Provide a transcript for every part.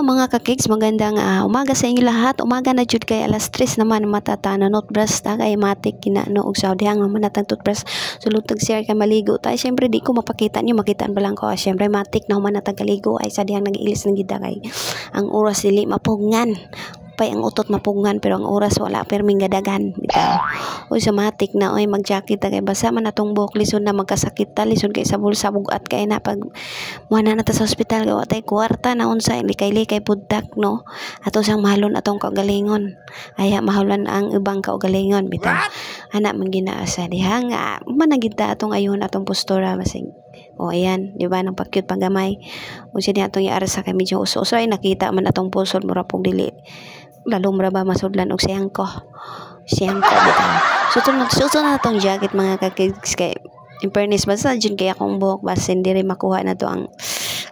Hello mga kakiks, magandang umaga sa inyo lahat. Umaga na jud kay alas 3 naman matatana toothbrush ta kay matik kinano og saudihang manatang toothbrush sulutag share kay maligo tay. Syempre di ko mapakita niyo, makitaan pa lang ko. Syempre matik na manatang kaligo ay sa dihang nag-ilis ng gida kay ang oras dili mapugngan. Pay ang utot mapungan pero ang oras wala perming gadagan bitaw. Oy sa matik na oy mag-jacket kay basa man atong buhok lisod na magkasakit ta lisod kay sa bulsa bugat kay na pag muana na ta sa ospital gawa tay kwarta na unsa likay-likay pudtak no. Ato sang mahalon atong kagalingon. Aya mahalan ang ubang kaugalingon bitaw. Ana man ginaasa diha nga managita atong ayon atong postura masig. O ayan, di ba nang pa-cute panggamay. O siya atong iara sa kay medyo uso-uso ay nakita man atong pusod mura pong dili lalong ba masudlan og siyangko bitaw. Susunod na tong jacket mga kakids kay in fairness basta dyan kaya akong buhok basta hindi rin makuha na to ang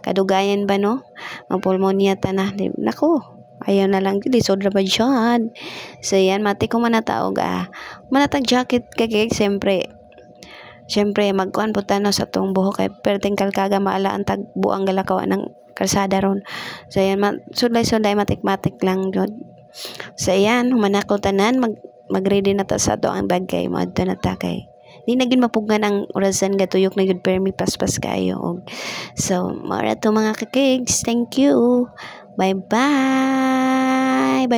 kadugayan ba no mapulmonya ta na nako ayaw na lang di sobra ba dyan. So yan mati ko manataog manatag jacket kay Siyempre magkuhan po tano sa tong buhok kay perting kalkaga maala ang tagbuang galakaw ng kalsada ron. So yan sulay matik-matik lang jud. So yan humanako tanan mag-ready na ta sa to ang bagay mo adto na ta kay di na gid mapugan ang orasan gatuyok na gud permi paspas kayo. So mara to mga kakigs, thank you. Bye bye.